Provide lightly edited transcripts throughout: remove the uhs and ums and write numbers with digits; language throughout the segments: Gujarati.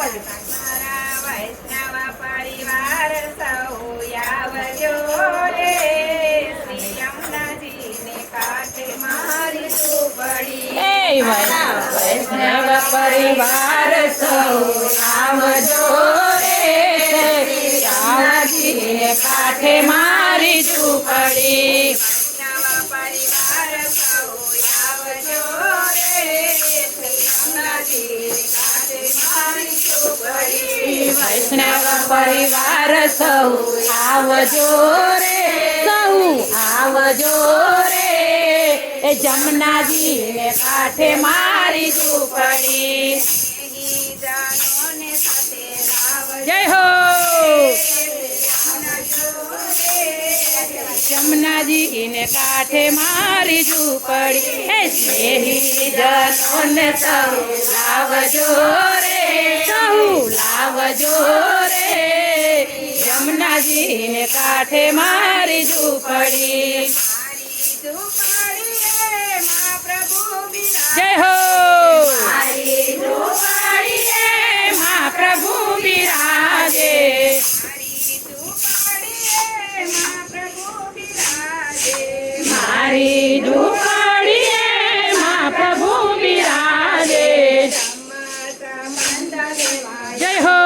મારા વૈષ્ણવ પરિવાર સૌ આવજો રે શ્રી યમુનાજીને કાંઠે મારી ઝૂંપડી. વૈષ્ણવ પરિવાર સૌ આવજો રે યમુનાજીને કાંઠે મારી ઝૂંપડી. વૈષ્ણવ પરિવાર સૌ આવજો રે શ્રી યમુનાજીને કાંઠે મારી ઝૂંપડી. વૈષ્ણવ પરિવાર સૌ આવજો રે એ જમનાજીને કાંઠે મારી ઝૂંપડી. સ્નેહીજનોને સાથે લાવજો જય હો રે જમનાજીને કાંઠે મારી ઝૂંપડી. હે સ્નેહીજનોને સૌ લાવજો રે જમનાજીને કાંઠે મારી ઝૂંપડી. જય હો મારી ઝૂંપડીએ માં પ્રભુ બિરાજે. મારી ઝૂંપડીએ માં પ્રભુ બિરાજે. મારી ઝૂંપડીએ માં પ્રભુ બિરાજે. સમસ્ત મંદ દેવાય જય હો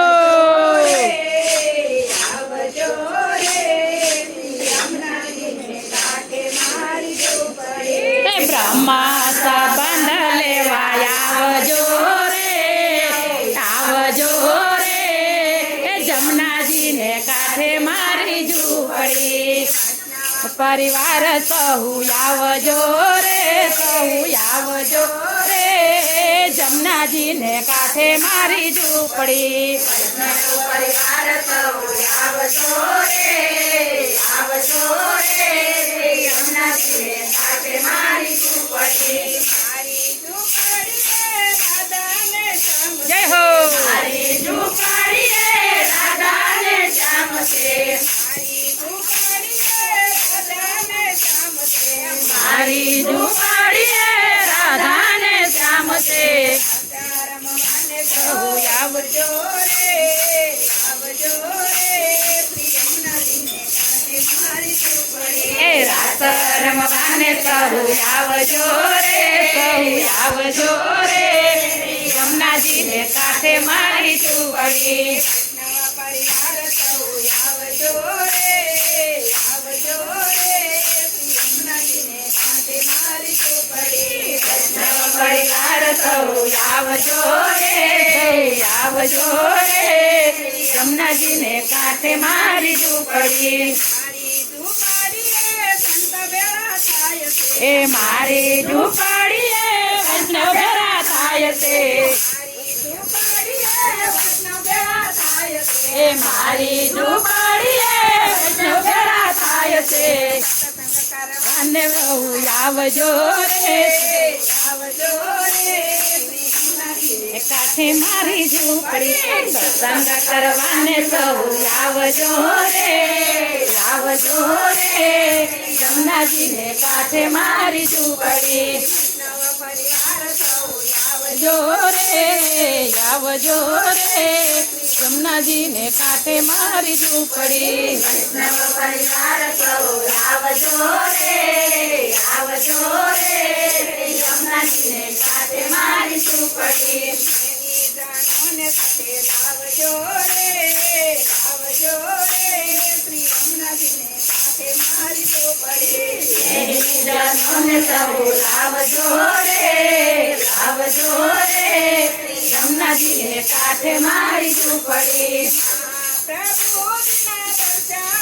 આવજો રે યમુનાજીને કાંઠે મારી ઝૂંપડી. હે બ્રહ્મા સંબંધ લેવા આવજો રે એ જમનાજીને કાંઠે મારી ઝૂંપડી. પરિવાર સહુ આવજો રે જમનાજીને કાંઠે મારી ઝૂંપડી. પરિવાર સૌ આવજો રે યમુનાજીને કાંઠે મારી ઝૂંપડી. મારી ઝૂંપડીએ રાધાને સમજે. જય હો મારી ઝૂંપડીએ રાધાને સમજે. મારી ઝૂંપડીએ રાધાને સમજે. મારી ઝૂંપડીએ રાધાને શ્યામ છે. રમવાને સહુ સૌ આવજો આવજો રે શ્રી યમુનાજીને કાંઠે મારી ઝૂંપડી. એ રાસ રમવાને સહુ આવજો રે જમનાજીને કાંઠે મારી ઝૂંપડી. નવા પરિવાર સૌ આવજો રે શ્રી યમુનાજીને કાંઠે મારી ઝૂંપડી. નવ પરિવાર સૌ આવજો રે જમનાજીને કાંઠે મારી ઝૂંપડી. મારી ઝૂંપડીએ વૈષ્ણવ ભેળા થાય છે. મારી ઝૂંપડીએ વૈષ્ણવ ભેળા થાય છે. અને બહુ આવજો રે કાંઠે મારી ઝૂંપડી. સત્સંગ કરવાને સૌ આવજો રે જમનાજીને કાંઠે મારી ઝૂંપડી. આવજો રે જમનાજીને કાંઠે મારી ઝૂંપડી. પરિવાર સૌ આવજો રે યમુનાજીને કાંઠે મારી ઝૂંપડી. સ્નેહીજનોને સાથે લાવજો રે શ્રી યમુનાજીને કાંઠે મારી ઝૂંપડી. સ્નેહીજનોને સૌ લાવજો રે જમનાજીને કાંઠે મારી ઝૂંપડી. પ્રભુજીના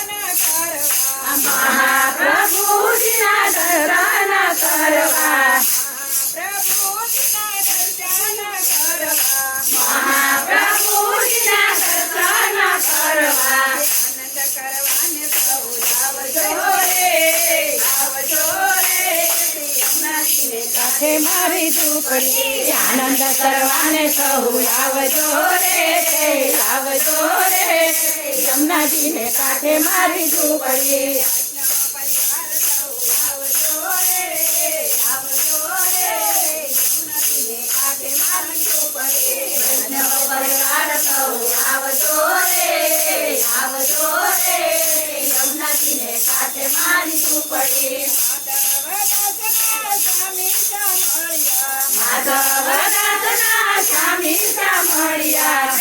દર્શન કરવા મહાપ્રભુજીના દર્શન કરવા આનંદ કરવાને સૌ આવજો રે યમુનાજીને કાંઠે મારી ઝૂંપડી. આનંદ કરવાને સૌ આવજો રે જમનાજીને કાંઠે મારી ઝૂંપડી. પરિવાર સૌ માધવદાસના સ્વામી સામળિયા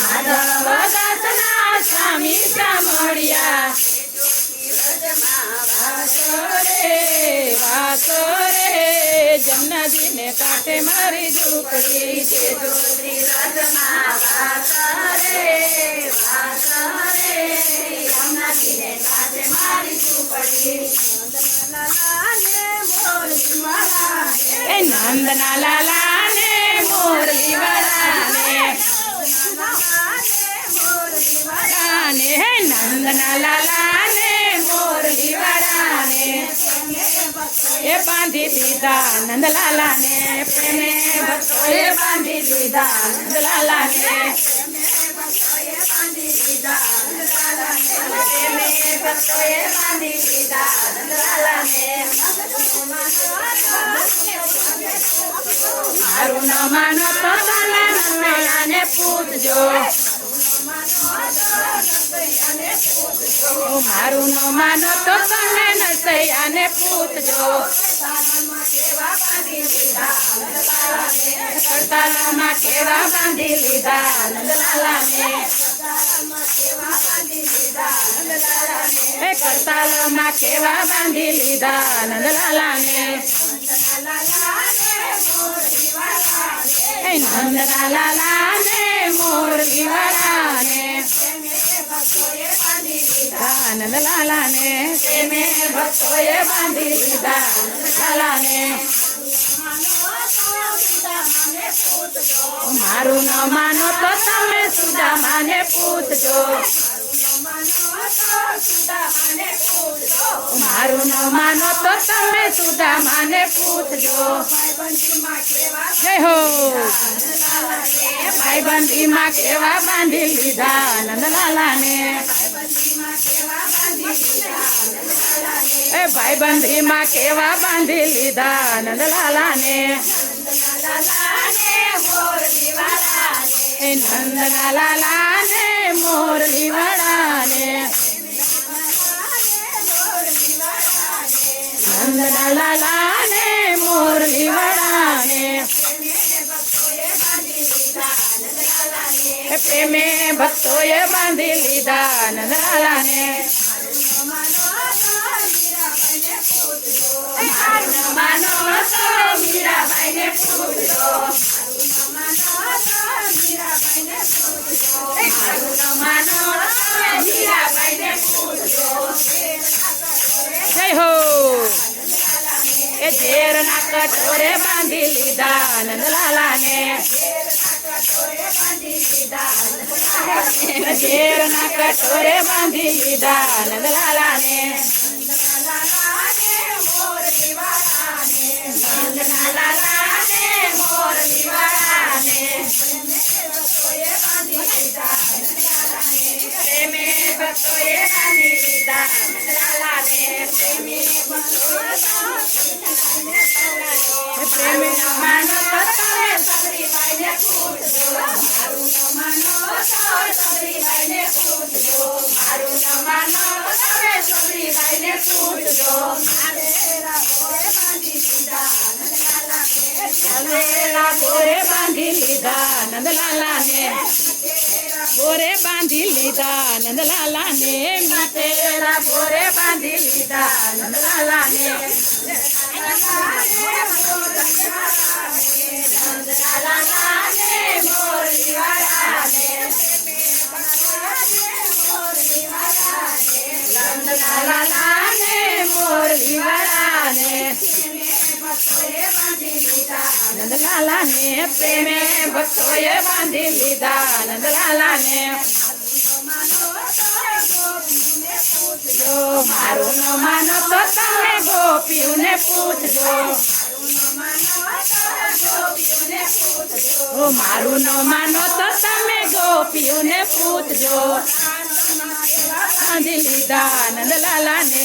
માધવદાસના સ્વામી સામળિયા વાસો રે જમનાજીને કાંઠે મારી ઝૂંપડી છે જોત્રી રજમાં વાસો રે યમુનાજીને કાંઠે મારી ઝૂંપડી એ નંદના લાલા ને મોરલી વાળાને હે નંદના લાલા ને મોરલી વાળાને એ બાંધી દીધા નંદલાલા ને પ્રેમે ભક્તોએ બાંધી દીધા નંદલાલા ને મારું ન માનો તો તમે નસૈયાને પૂછજો મારું ન માનો તો તમે નસૈયાને પૂછજો કરતાલમાં કેવા બાંધી લીધા નંદલાલાને એ કરતાલમાં કેવા બાંધી લીધા નંદલાલાને એ નંદના લાલાને મોરલી વાળાને નંદલાલાને પ્રેમે ભક્તોએ બાંધી લીધા નંદલાલાને મારું ન માનો તો તમે સુદામાને પૂછજો મારું ન માનો તો તમે સુદામાને પૂછજો જય હો ભાઈબંધીમાં કેવા બાંધી લીધા નંદલાલાને એ ભાઈબંધીમાં કેવા બાંધી લીધા નંદલાલાને એ નંદના લાલાને મોરલી વાળાને નંદના લાલાને મોરલી વાળાને એ પ્રેમે ભક્તોએ બાંધી લીધા નંદલાલાને માનો તો મીરાબાઈને પૂછજો જય હો એ ઝેરના કટોરે બાંધી લીધા નંદલાલાને ઝેરના કટોરે બાંધી લીધા નંદલાલાને પ્રેમે ભક્તોએ બાંધી લીધા નંદલાલાને પ્રેમે માનો તો તમે સબરીબાઈને પૂછજો મારું ન માનો તો સબરીબાઈને પૂછજો મારું ન માનો તમે સબરીબાઈને પૂછજો ગોરે બાંધી લીધા નંદલાલાને ગોરે બાંધી લીધા નંદલાલાને મીઠેરા ગોરે બાંધી લીધા નંદલાલાને મોરલી વાળાને નંદલાલાને મોરલી વાળાને નંદલાલાને પ્રેમે ભક્તોએ બાંધી લીધા નંદલાલાને મારું ન માનો તો તમે ગોપીઓને પૂછજો મારું ન માનો તો તમે ગોપીઓને પૂછજો બાંધી લીધા નંદલાલાને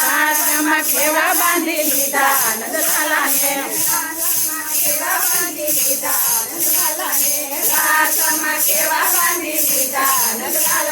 આશ્રમમાં કેવા બાંધી લીધા નંદલાલાને આશ્રમમાં કેવા બાંધી લીધા નંદલાલાને